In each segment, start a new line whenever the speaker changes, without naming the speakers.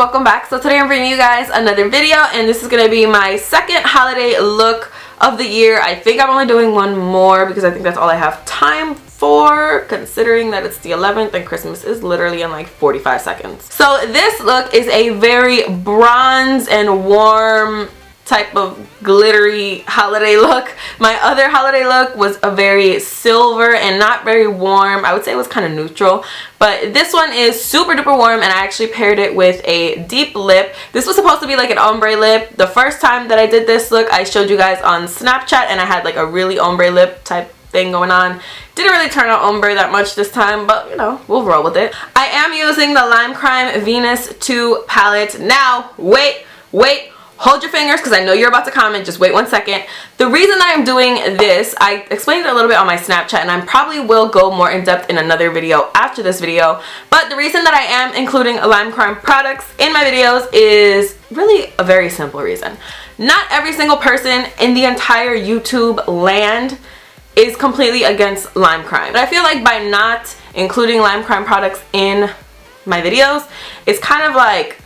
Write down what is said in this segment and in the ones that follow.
welcome back. So today I'm bringing you guys another video, and this is going to be my second holiday look of the year. I think I'm only doing one more because I think that's all I have time for, considering that it's the 11th and Christmas is literally in like 45 seconds. So this look is a very bronze and warm type of glittery holiday look. My other holiday look was a very silver and not very warm. I would say it was kind of neutral, but this one is super duper warm, and I actually paired it with a deep lip. This was supposed to be like an ombre lip. The first time that I did this look, I showed you guys on Snapchat, and I had like a really ombre lip type thing going on. Didn't really turn out ombre that much this time, but you know, we'll roll with it. I am using the Lime Crime Venus 2 palette. Now, wait. Hold your fingers because I know you're about to comment. Just wait 1 second. The reason that I'm doing this, I explained it a little bit on my Snapchat, and I probably will go more in depth in another video after this video. But the reason that I am including Lime Crime products in my videos is really a very simple reason. Not every single person in the entire YouTube land is completely against Lime Crime. But I feel like by not including Lime Crime products in my videos, it's kind of like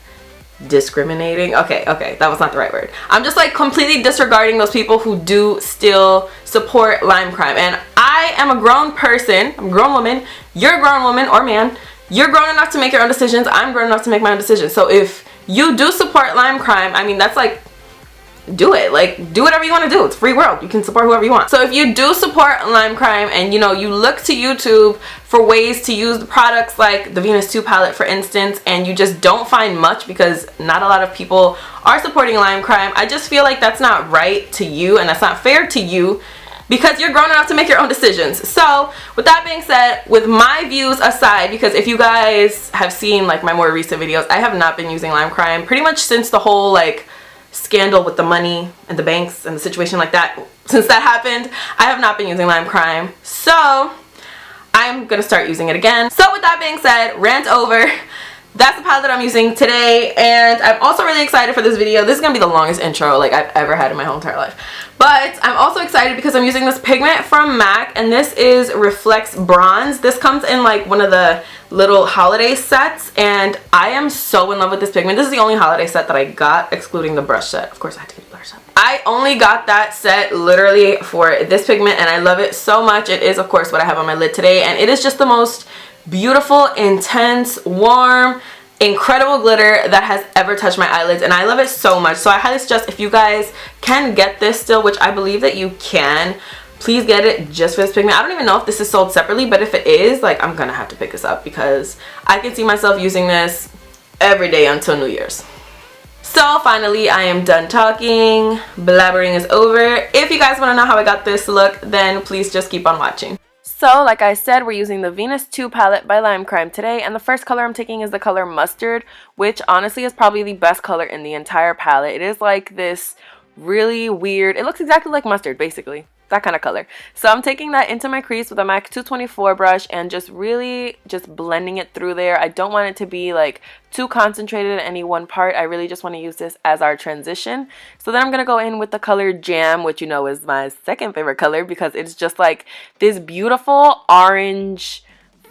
discriminating. Okay, that was not the right word. I'm just like completely disregarding those people who do still support Lime Crime. And I am a grown person, I'm a grown woman, you're a grown woman or man, you're grown enough to make your own decisions, I'm grown enough to make my own decisions. So if you do support Lime Crime, I mean, that's like, do it. Like, do whatever you want to do. It's free world. You can support whoever you want. So if you do support Lime Crime and you know, you look to YouTube for ways to use the products like the Venus 2 palette, for instance, and you just don't find much because not a lot of people are supporting Lime Crime, I just feel like that's not right to you and that's not fair to you because you're grown enough to make your own decisions. So with that being said, with my views aside, because if you guys have seen like my more recent videos, I have not been using Lime Crime pretty much since the whole like scandal with the money and the banks and the situation like that. Since that happened, I have not been using Lime Crime, so I'm gonna start using it again. So with that being said, rant over. That's the palette that I'm using today, and I'm also really excited for this video. This is gonna be the longest intro like I've ever had in my whole entire life. But I'm also excited because I'm using this pigment from MAC, and this is Reflects Bronze. This comes in like one of the little holiday sets, and I am so in love with this pigment. This is the only holiday set that I got, excluding the brush set. Of course I had to get the brush set. I only got that set literally for this pigment, and I love it so much. It is of course what I have on my lid today, and it is just the most beautiful, intense, warm, incredible glitter that has ever touched my eyelids, and I love it so much. So I highly suggest, if you guys can get this still, which I believe that you can, please get it just for this pigment. I don't even know if this is sold separately, but if it is, like, I'm gonna have to pick this up because I can see myself using this every day until New Year's. So finally, I am done talking. Blabbering is over. If you guys want to know how I got this look, then please just keep on watching. So, like I said, we're using the Venus 2 palette by Lime Crime today, and the first color I'm taking is the color Mustard, which honestly is probably the best color in the entire palette. It is like this really weird, it looks exactly like mustard, basically. That kind of color. So I'm taking that into my crease with a MAC 224 brush and just really just blending it through there. I don't want it to be like too concentrated in any one part. I really just want to use this as our transition. So then I'm going to go in with the color Jam, which you know is my second favorite color because it's just like this beautiful orange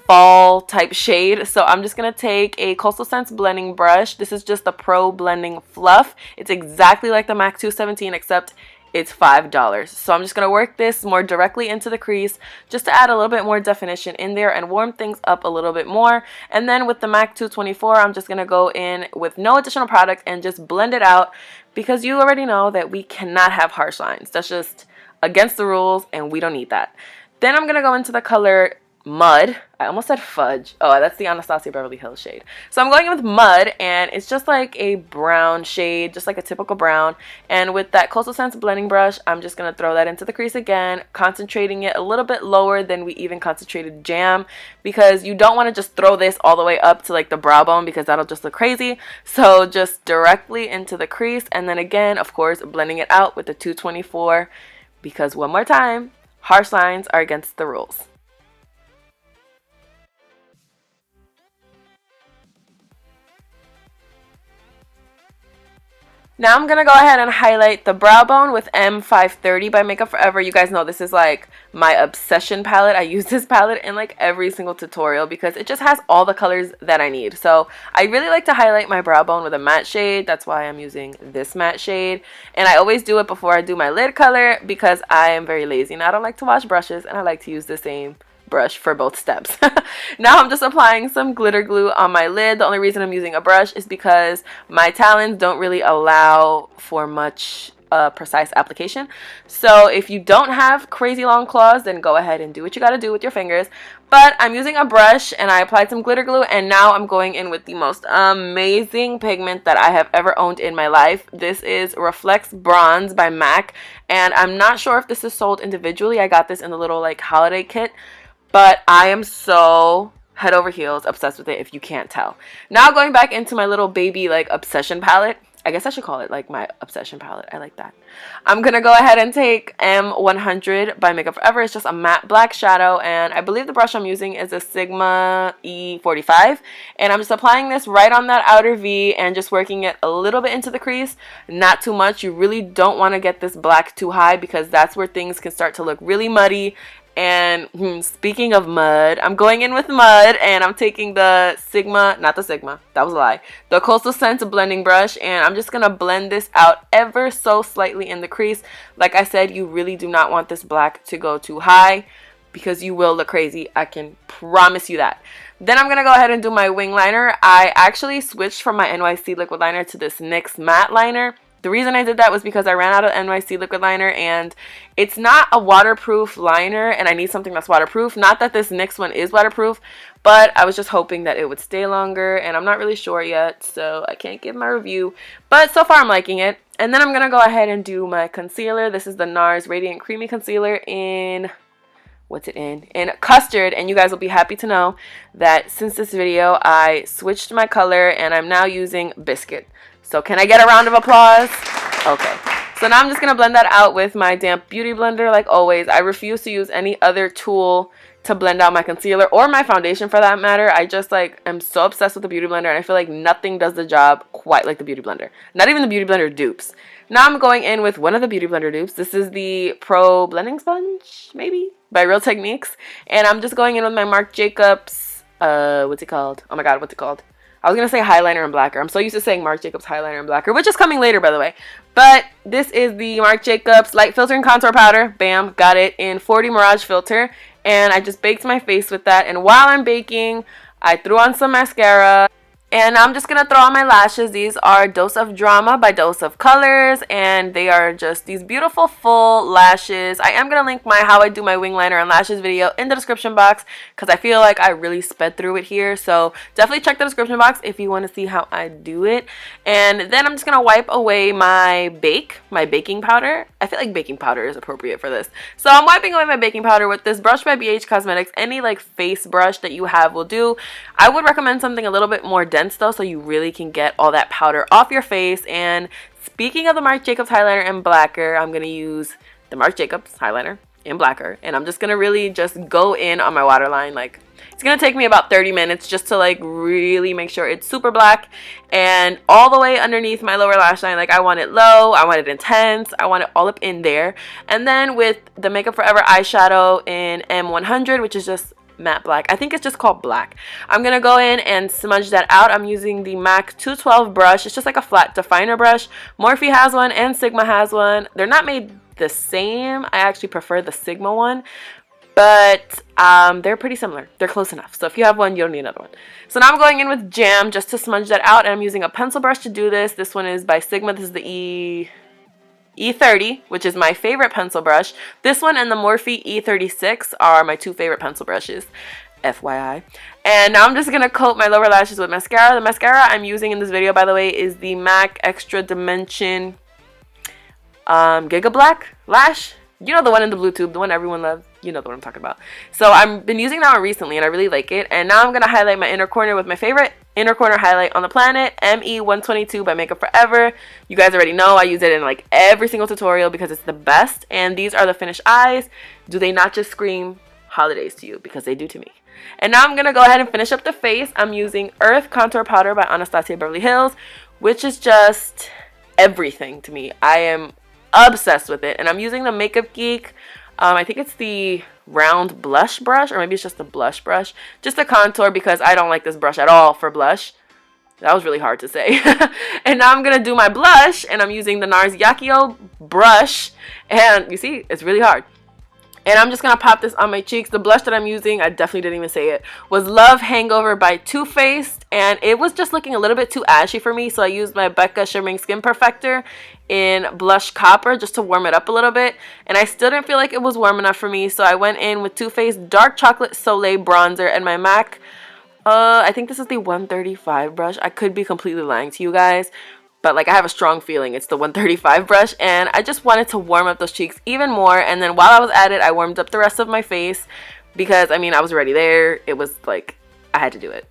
fall type shade. So I'm just going to take a Coastal Scents blending brush. This is just the Pro Blending Fluff. It's exactly like the MAC 217 except it's $5. So I'm just going to work this more directly into the crease just to add a little bit more definition in there and warm things up a little bit more. And then with the MAC 224, I'm just going to go in with no additional product and just blend it out because you already know that we cannot have harsh lines. That's just against the rules and we don't need that. Then I'm going to go into the color Mud. I almost said Fudge. Oh, that's the Anastasia Beverly Hills shade. So I'm going in with Mud, and it's just like a brown shade, just like a typical brown. And with that Coastal Scents blending brush, I'm just going to throw that into the crease again, concentrating it a little bit lower than we even concentrated Jam, because you don't want to just throw this all the way up to like the brow bone because that'll just look crazy. So just directly into the crease, and then again, of course, blending it out with the 224 because one more time, harsh lines are against the rules. Now I'm going to go ahead and highlight the brow bone with M530 by Makeup Forever. You guys know this is like my obsession palette. I use this palette in like every single tutorial because it just has all the colors that I need. So I really like to highlight my brow bone with a matte shade. That's why I'm using this matte shade. And I always do it before I do my lid color because I am very lazy and I don't like to wash brushes and I like to use the same brush for both steps. Now I'm just applying some glitter glue on my lid. The only reason I'm using a brush is because my talons don't really allow for much precise application. So if you don't have crazy long claws, then go ahead and do what you got to do with your fingers. But I'm using a brush and I applied some glitter glue, and now I'm going in with the most amazing pigment that I have ever owned in my life. This is Reflects Bronze by MAC, and I'm not sure if this is sold individually. I got this in the little like holiday kit. But I am so head over heels obsessed with it, if you can't tell. Now going back into my little baby like obsession palette. I guess I should call it like my obsession palette. I like that. I'm going to go ahead and take M100 by Makeup Forever. It's just a matte black shadow. And I believe the brush I'm using is a Sigma E45. And I'm just applying this right on that outer V and just working it a little bit into the crease. Not too much. You really don't want to get this black too high because that's where things can start to look really muddy. And speaking of mud, I'm going in with mud and I'm taking the Sigma, not the Sigma, that was a lie, the Coastal Scents blending brush, and I'm just going to blend this out ever so slightly in the crease. Like I said, you really do not want this black to go too high because you will look crazy. I can promise you that. Then I'm going to go ahead and do my wing liner. I actually switched from my NYC liquid liner to this NYX matte liner. The reason I did that was because I ran out of NYC liquid liner and it's not a waterproof liner and I need something that's waterproof. Not that this NYX one is waterproof, but I was just hoping that it would stay longer and I'm not really sure yet, so I can't give my review. But so far I'm liking it. And then I'm going to go ahead and do my concealer. This is the Nars Radiant Creamy Concealer in... what's it in Custard, and you guys will be happy to know that since this video I switched my color and I'm now using Biscuit. So can I get a round of applause? Okay. So now I'm just going to blend that out with my damp beauty blender like always. I refuse to use any other tool to blend out my concealer or my foundation for that matter. I just like am so obsessed with the beauty blender and I feel like nothing does the job quite like the beauty blender. Not even the beauty blender dupes. Now I'm going in with one of the beauty blender dupes. This is the Pro Blending Sponge, maybe, by Real Techniques. And I'm just going in with my Marc Jacobs, what's it called? Oh my god, what's it called? I was going to say Highliner and Blacquer. I'm so used to saying Marc Jacobs Highliner and Blacquer, which is coming later, by the way. But this is the Marc Jacobs Light Filter and Contour Powder. Bam, got it in 40 Mirage filter. And I just baked my face with that. And while I'm baking, I threw on some mascara. And I'm just going to throw on my lashes. These are Dose of Drama by Dose of Colors. And they are just these beautiful full lashes. I am going to link my how I do my wing liner and lashes video in the description box. Because I feel like I really sped through it here. So definitely check the description box if you want to see how I do it. And then I'm just going to wipe away my baking powder. I feel like baking powder is appropriate for this. So I'm wiping away my baking powder with this brush by BH Cosmetics. Any like face brush that you have will do. I would recommend something a little bit more dense though, so you really can get all that powder off your face. And speaking of the Marc Jacobs Highliner and Blacquer, I'm going to use the Marc Jacobs Highliner and Blacquer, and I'm just going to really just go in on my waterline. Like, it's going to take me about 30 minutes just to like really make sure it's super black and all the way underneath my lower lash line. Like, I want it low, I want it intense, I want it all up in there. And then with the Makeup Forever eyeshadow in M100, which is just matte black, I think it's just called black, I'm gonna go in and smudge that out. I'm using the MAC 212 brush. It's just like a flat definer brush. Morphe has one and Sigma has one. They're not made the same. I actually prefer the Sigma one, but they're pretty similar. They're close enough. So if you have one, you don't need another one. So now I'm going in with Jam just to smudge that out, and I'm using a pencil brush to do this. This one is by Sigma. This is the E30, which is my favorite pencil brush. This one and the Morphe E36 are my two favorite pencil brushes, FYI. And now I'm just going to coat my lower lashes with mascara. The mascara I'm using in this video, by the way, is the MAC Extra Dimension Gigablack Lash. You know, the one in the blue tube, the one everyone loves. You know the one I'm talking about. So I've been using that one recently and I really like it. And now I'm going to highlight my inner corner with my favorite inner corner highlight on the planet, ME122 by Makeup Forever. You guys already know I use it in like every single tutorial because it's the best. And these are the finished eyes. Do they not just scream holidays to you? Because they do to me. And now I'm going to go ahead and finish up the face. I'm using Earth Contour Powder by Anastasia Beverly Hills, which is just everything to me. I am obsessed with it, and I'm using the Makeup Geek. I think it's the round blush brush, or maybe it's just the blush brush, just to contour, because I don't like this brush at all for blush. That was really hard to say. And now I'm gonna do my blush, and I'm using the Nars Yakio brush, and you see, it's really hard. And I'm just going to pop this on my cheeks. The blush that I'm using, I definitely didn't even say it, was Love Hangover by Too Faced. And it was just looking a little bit too ashy for me. So I used my Becca Shimmering Skin Perfector in Blush Copper just to warm it up a little bit. And I still didn't feel like it was warm enough for me. So I went in with Too Faced Dark Chocolate Soleil Bronzer and my MAC. I think this is the 135 brush. I could be completely lying to you guys, but like I have a strong feeling it's the 135 brush, and I just wanted to warm up those cheeks even more. And then while I was at it, I warmed up the rest of my face because I mean I was already there. It was like I had to do it.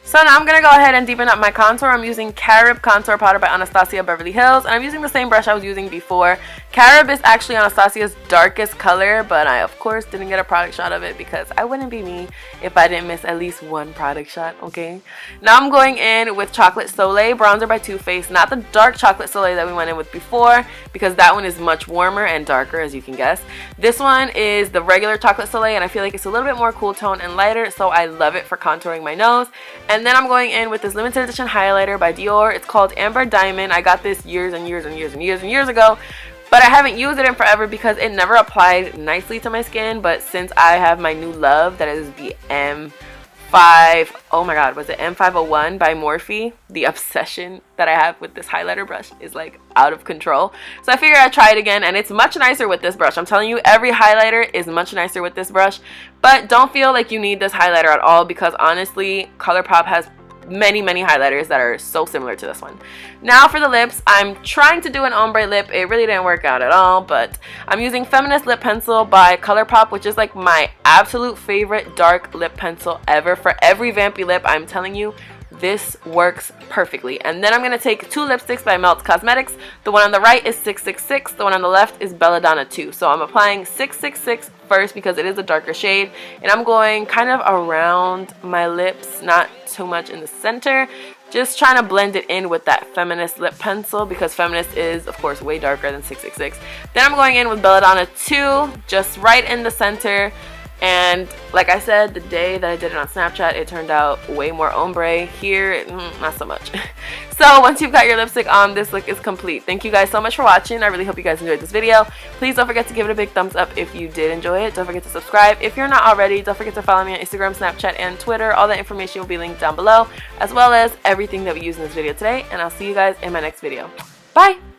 So now I'm going to go ahead and deepen up my contour. I'm using Carob Contour Powder by Anastasia Beverly Hills. And I'm using the same brush I was using before. Carob is actually Anastasia's darkest color, but I of course didn't get a product shot of it because I wouldn't be me if I didn't miss at least one product shot, okay? Now I'm going in with Chocolate Soleil Bronzer by Too Faced. Not the dark Chocolate Soleil that we went in with before, because that one is much warmer and darker, as you can guess. This one is the regular Chocolate Soleil, and I feel like it's a little bit more cool tone and lighter, so I love it for contouring my nose. And then I'm going in with this limited edition highlighter by Dior. It's called Amber Diamond. I got this years and years and years and years and years ago, but I haven't used it in forever because it never applied nicely to my skin. But since I have my new love, that is the oh my god, was it M501 by Morphe? The obsession that I have with this highlighter brush is like out of control. So I figured I'd try it again, and it's much nicer with this brush. I'm telling you, every highlighter is much nicer with this brush. But don't feel like you need this highlighter at all, because honestly, ColourPop has many highlighters that are so similar to this one. Now for the lips, I'm trying to do an ombre lip. It really didn't work out at all, but I'm using Feminist Lip Pencil by ColourPop, which is like my absolute favorite dark lip pencil ever. For every vampy lip, I'm telling you, this works perfectly. And then I'm going to take two lipsticks by Melt Cosmetics. The one on the right is 666. The one on the left is Belladonna 2. So I'm applying 666 first because it is a darker shade. And I'm going kind of around my lips, not too much in the center. Just trying to blend it in with that Feminist lip pencil, because Feminist is, of course, way darker than 666. Then I'm going in with Belladonna 2, just right in the center. And like I said, the day that I did it on Snapchat, it turned out way more ombre. Here, not so much. So once you've got your lipstick on, this look is complete. Thank you guys so much for watching. I really hope you guys enjoyed this video. Please don't forget to give it a big thumbs up if you did enjoy it. Don't forget to subscribe if you're not already. Don't forget to follow me on Instagram, Snapchat, and Twitter. All that information will be linked down below, as well as everything that we used in this video today. And I'll see you guys in my next video. Bye!